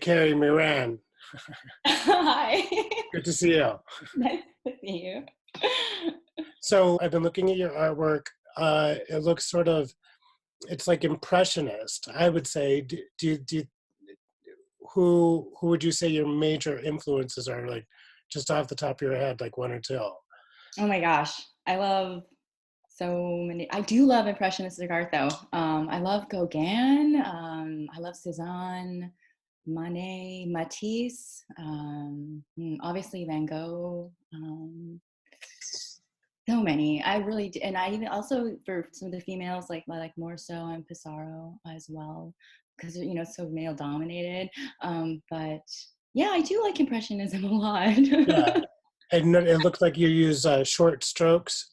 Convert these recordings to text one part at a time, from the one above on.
Carrie Meeran. Hi. Good to see you. Nice to see you. So I've been looking at your artwork. It looks sort of, it's like Impressionist, I would say. Who would you say your major influences are, like just off the top of your head, like one or two? Oh my gosh. I love so many. I do love Impressionistic art though. I love Gauguin. I love Cézanne, Manet, Matisse, obviously Van Gogh. So many. I really do. And I even also for some of the females like more so and Pissarro as well, because it's so male dominated. But yeah, I do like Impressionism a lot. Yeah, and it looks like you use short strokes.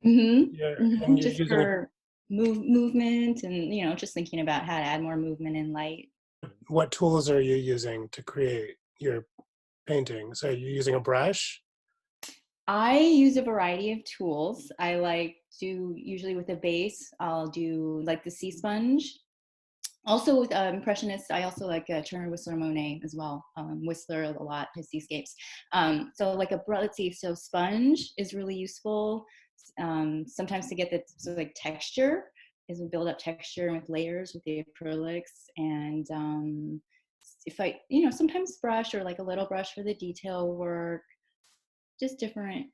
And you're Just using it. for movement and just thinking about how to add more movement and light. What tools are you using to create your paintings? Are you using a brush? I use a variety of tools. I like to usually with a base, I'll do like the sea sponge. Also with Impressionists, I also like Turner, Whistler, Monet as well. Whistler a lot, his seascapes. So like let's see, so sponge is really useful. Sometimes to get the like texture is we build up texture with layers with the acrylics. And if I, sometimes brush or like a little brush for the detail work, just different.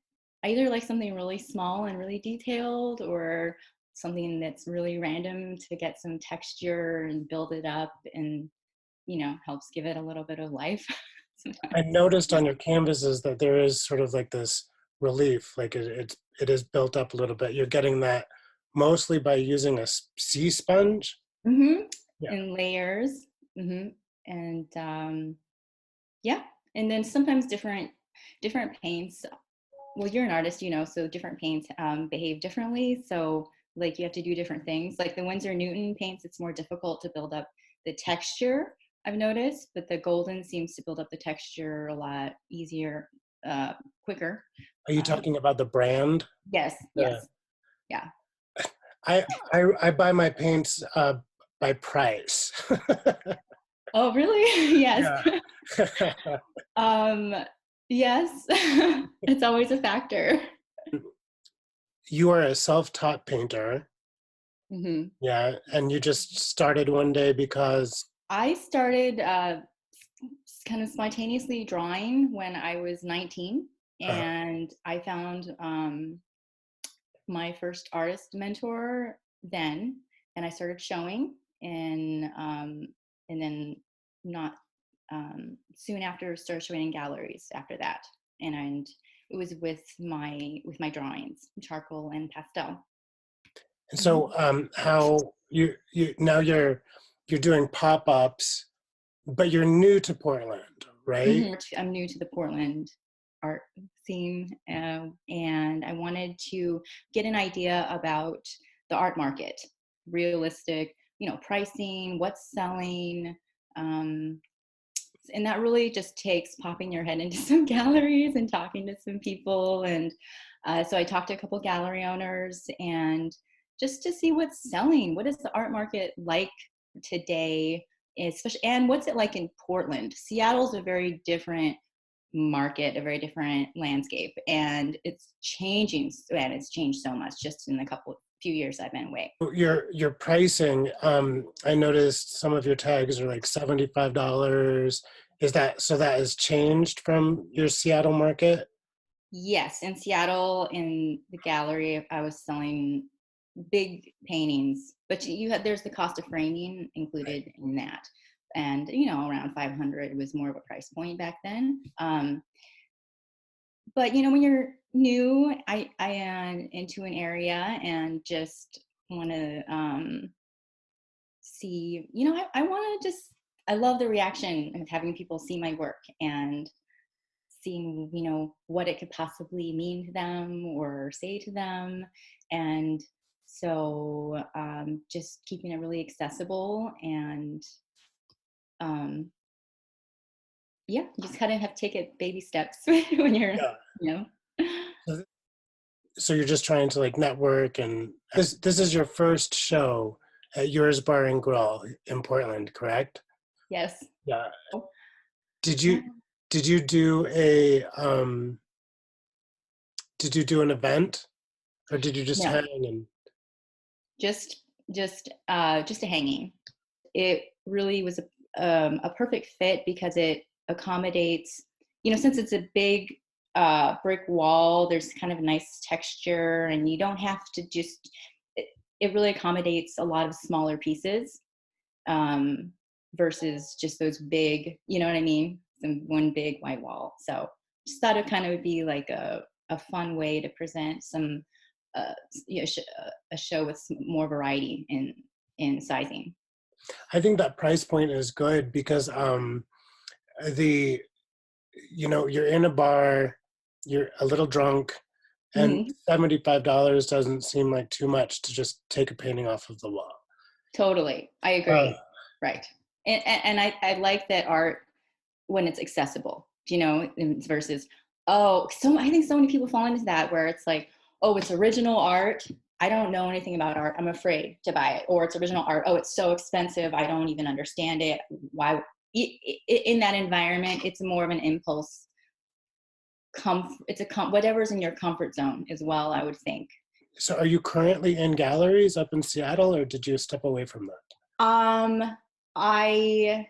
I either like something really small and really detailed or something that's really random to get some texture and build it up and helps give it a little bit of life. I noticed on your canvases that there is sort of like this relief, like it is built up a little bit. You're getting that mostly by using a sea sponge. Mm-hmm. Yeah. In layers. Mm-hmm. And yeah, and then sometimes different paints. Well, you're an artist, so different paints behave differently. So like you have to do different things. Like the Winsor Newton paints, it's more difficult to build up the texture, I've noticed, but the golden seems to build up the texture a lot easier, quicker. Are you talking about the brand? Yes, yes, yeah. I buy my paints by price. Oh, really? Yes. Yeah. Yes. It's always a factor. You are a self-taught painter. Mm-hmm. Yeah, and you just started one day because I started kind of spontaneously drawing when I was 19, and I found my first artist mentor then, and I started showing, and then not soon after started showing in galleries after that, and it was with my drawings, charcoal and pastel. and so how you now you're doing pop-ups, but you're new to Portland, right? I'm new to the Portland art scene, and I wanted to get an idea about the art market, realistic, pricing, what's selling, and that really just takes popping your head into some galleries and talking to some people. And so I talked to a couple gallery owners and just to see what's selling. What is the art market like today? Especially, and what's it like in Portland? Seattle's a very different market, a very different landscape, and it's changing, and it's changed so much just in the few years I've been away. Your pricing, I noticed some of your tags are like $75. Is that so? That has changed from your Seattle market? Yes, in Seattle, in the gallery, I was selling big paintings, but there's the cost of framing included in that, and around 500 was more of a price point back then. But when you're new, I am into an area and just want to see. I want to just. I love the reaction of having people see my work and seeing what it could possibly mean to them or say to them, and so just keeping it really accessible. And yeah, you just kind of have to take it baby steps when you're Yeah. you know So you're just trying to like network, and this is your first show at Yours Bar and Grill in Portland, correct? Yes. Yeah. Did Yeah. you did you do a did you do an event or did you just No, hang and just just a hanging. It really was a perfect fit because it accommodates, since it's a big brick wall, there's kind of a nice texture, and you don't have to just, it really accommodates a lot of smaller pieces, um, versus just those big, you know what I mean? One big white wall. So just thought it kind of would be like a fun way to present some, uh, a show with some more variety in sizing. I think that price point is good because the you're in a bar, you're a little drunk, and Mhm. $75 doesn't seem like too much to just take a painting off of the wall. Totally. I Uh, agree. Right. And I like that art when it's accessible, versus, I think so many people fall into that where it's like, oh, it's original art. I don't know anything about art. I'm afraid to buy it. Or it's original art. Oh, it's so expensive. I don't even understand it. Why? In that environment, it's more of an impulse. Whatever's in your comfort zone as well, I would think. so are you currently in galleries up in Seattle or did you step away from that? Um, I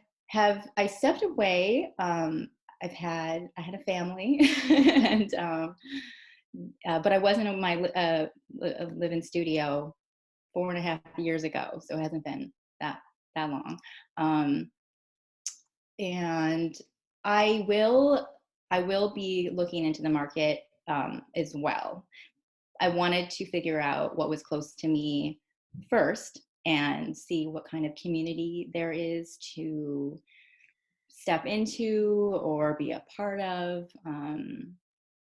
stepped away. I had a family, and but I wasn't in my live-in studio 4.5 years ago, so it hasn't been that long. Um, and I will I will be looking into the market as well. I wanted to figure out what was close to me first and see what kind of community there is to step into or be a part of.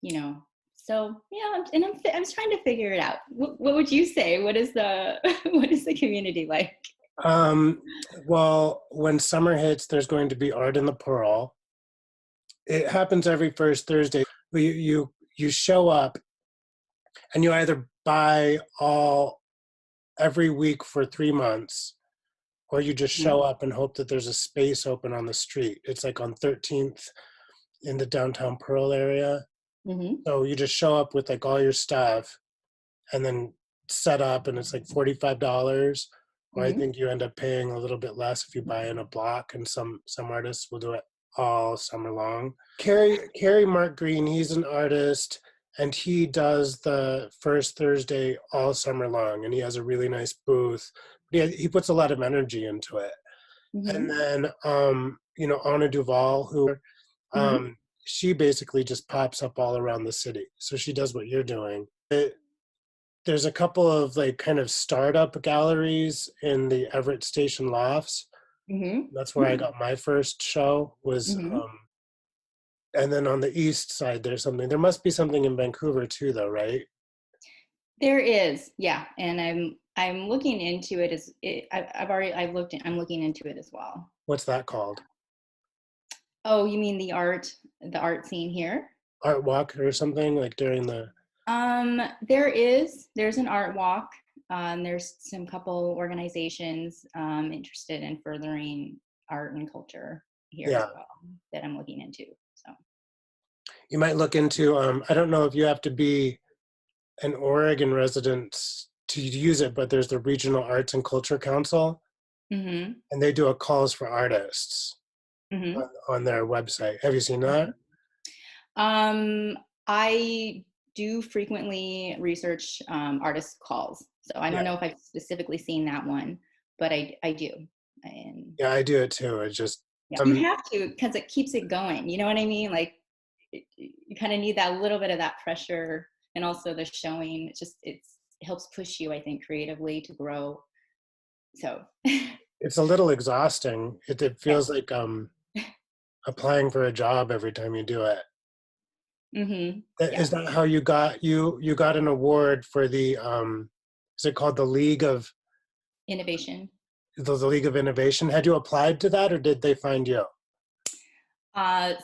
You know, so yeah, I'm trying to figure it out. What would you say? What is the what is the community like? Um, well, when summer hits, there's going to be art in the Pearl. It happens every first Thursday. You show up and you either buy all every week for 3 months, or you just Mm-hmm. show up and hope that there's a space open on the street. It's like on 13th in the downtown Pearl area. Mm-hmm. So you just show up with like all your stuff and then set up, and it's like $45. Or I Mm-hmm. think you end up paying a little bit less if you buy in a block, and some artists will do it all summer long. Carrie Mark Green, he's an artist and he does the first Thursday all summer long, and he has a really nice booth. But he puts a lot of energy into it. And Mm-hmm. then Anna Duval, who Mm-hmm. she basically just pops up all around the city. So she does what you're doing. There's a couple of like kind of startup galleries in the Everett Station lofts. Mm-hmm. That's where I got my first show was Mm-hmm. and then on the east side there's something. There must be something in Vancouver too though, right? There is, yeah, and I'm looking into it I'm looking into it as well. What's that called? Oh, you mean the art scene here? Art Walk or something like during the There's an art walk. There's some couple organizations interested in furthering art and culture here as yeah. well that I'm looking into. So. You might look into I don't know if you have to be an Oregon resident to use it, but there's the Regional Arts and Culture Council, Mm-hmm. and they do a calls for artists Mm-hmm. on their website. Have you seen that? Um, I do frequently research artist calls, so I Yeah, don't know if I've specifically seen that one, but I do, and yeah, I do it too. It's just yeah, you have to because it keeps it going. You know what I mean? Like you kind of need that little bit of that pressure, and also the showing. It helps push you, I think, creatively to grow. So it's a little exhausting. It yeah. feels like applying for a job every time you do it. Mm-hmm. Yeah. Is that how you got an award for the is it called the Innovation. The League of Innovation? Had you applied to that or did they find you?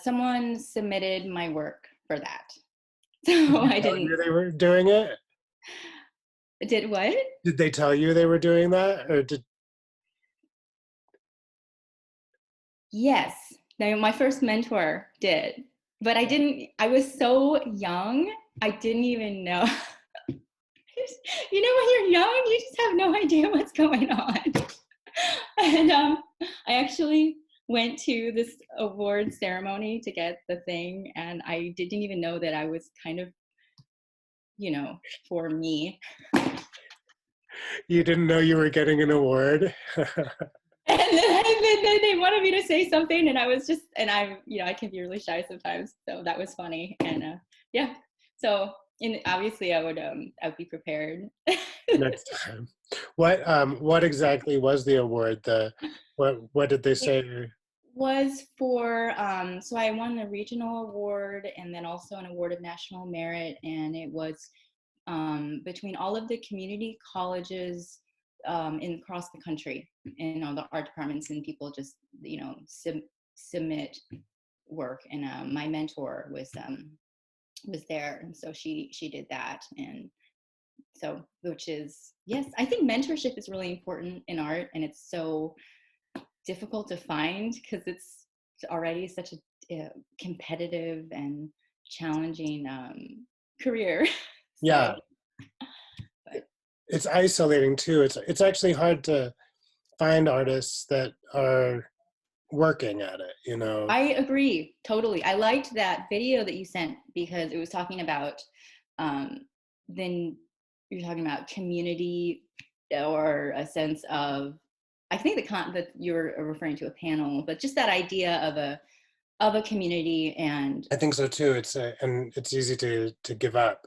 Someone submitted my work for that, Did so they I tell you didn't. they were doing it? Did what? Did they tell you they were doing that or did Yes. Now, my first mentor did, but I was so young, I didn't even know. You know, when you're young, you just have no idea what's going on. And I actually went to this award ceremony to get the thing, and I didn't even know that I was kind of, for me. You didn't know you were getting an award? And then they wanted me to say something, and I was just, and I can be really shy sometimes, so that was funny. And yeah, so and obviously I would be prepared. Next time. What exactly was the award? What did they It say? was for so I won the regional award and then also an award of national merit, and it was between all of the community colleges in across the country in all the art departments, and people just submit work. And my mentor was there, and so she did that. And so, which is, yes, I think mentorship is really important in art, and it's so difficult to find because it's already such a competitive and challenging career. Yeah, So, but it's isolating too. It's actually hard to find artists that are working at it, you know. I agree totally. I liked that video that you sent because it was talking about um, then you're talking about community or a sense of, I think that you're referring to a panel, but just that idea of a community. And I think so too. And it's easy to give up.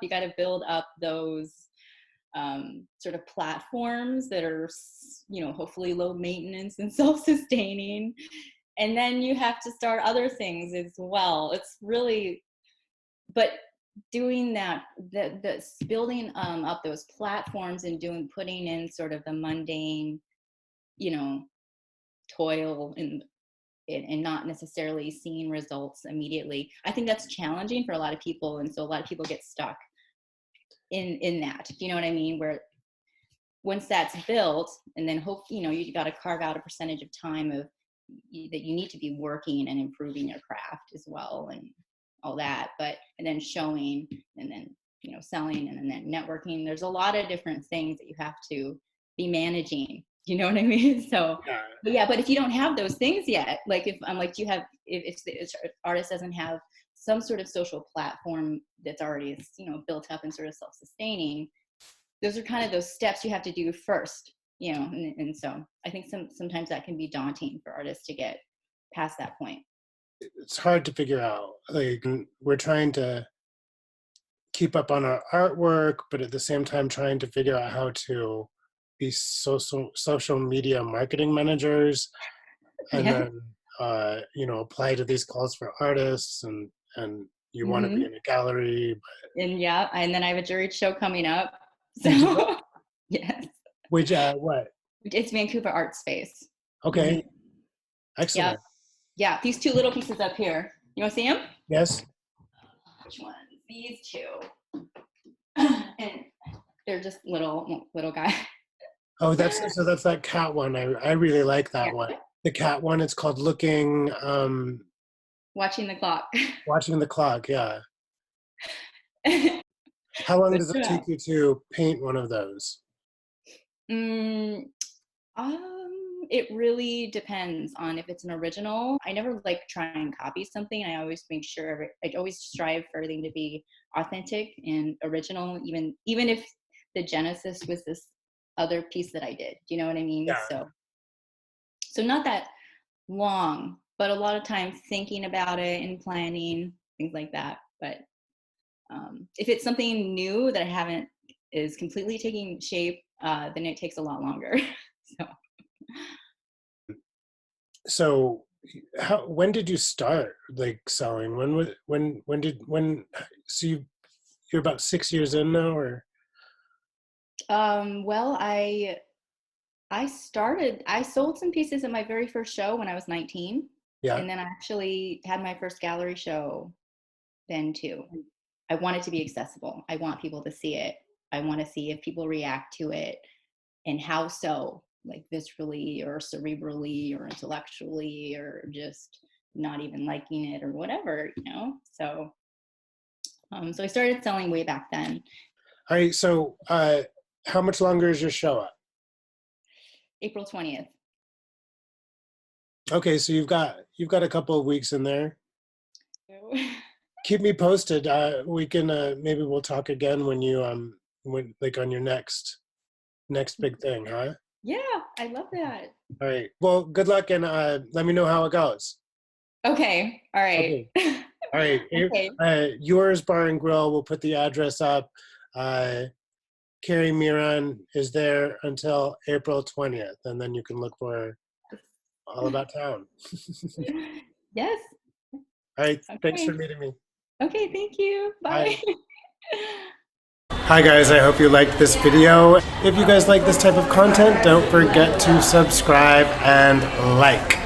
you got to build up those sort of platforms that are, hopefully low maintenance and self-sustaining. And then you have to start other things as well. It's really, but doing that, the building up those platforms and putting in sort of the mundane, toil and not necessarily seeing results immediately. I think that's challenging for a lot of people, and so a lot of people get stuck in that. Do you know what I mean? Where once that's built, and then you got to carve out a percentage of time that you need to be working and improving your craft as well, and all that. But and then showing, and then selling, and then networking. There's a lot of different things that you have to be managing. You know what I mean? So, Yeah. but yeah. But if you don't have those things yet, like if I'm like, do you have if the artist doesn't have some sort of social platform that's already built up and sort of self-sustaining, those are kind of those steps you have to do first, and so I think sometimes that can be daunting for artists to get past that point. It's hard to figure out. Like we're trying to keep up on our artwork, but at the same time trying to figure out how to be social media marketing managers, and Yeah. then apply to these calls for artists, and you want to be Hmm. in a gallery. And yeah, and then I have a juried show coming up. You do? So yes, Which what? it's Vancouver Art Space. Hmm. Okay, Yep. excellent. Yeah, these two little pieces up here. You want to see them? Yes. Which ones? These two. And they're just little guys. Oh, that's that cat one. I really like that one. Yeah. The cat one. It's called Looking, Watching the clock. Watching the Clock. Yeah. How long But does it yeah. take you to paint one of those? Mm, it really depends on if it's an original. I never like try and copy something. I always make sure I always strive for everything to be authentic and original, even if the genesis was this other piece that I did. Do you know what I mean? Yeah. So not that long, but a lot of time thinking about it and planning things like that. But if it's something new that I haven't is completely taking shape, then it takes a lot longer. So So, when did you start like selling? So you're about 6 years in now, or well, I sold some pieces at my very first show when I was 19, yeah, and then I actually had my first gallery show then too. I want it to be accessible. I want people to see it. I want to see if people react to it, and how so. like viscerally or cerebrally or intellectually, or just not even liking it or whatever, So, so I started selling way back then. All right. So, how much longer is your show up? April 20th. Okay, so you've got a couple of weeks in there. Keep me posted. We can maybe we'll talk again when you when like on your next big thing, huh? Yeah, I love that. All right. Well, good luck, and let me know how it goes. Okay. All right. Okay. All right. Okay. Yours Bar and Grill. We'll put the address up. Carrie Meeran is there until April 20th, and then you can look for her all about town. Yes. All right. Thanks Okay. for meeting me. Okay. Thank you. Bye. Bye. Hi guys, I hope you liked this video. If you guys like this type of content, don't forget to subscribe and like.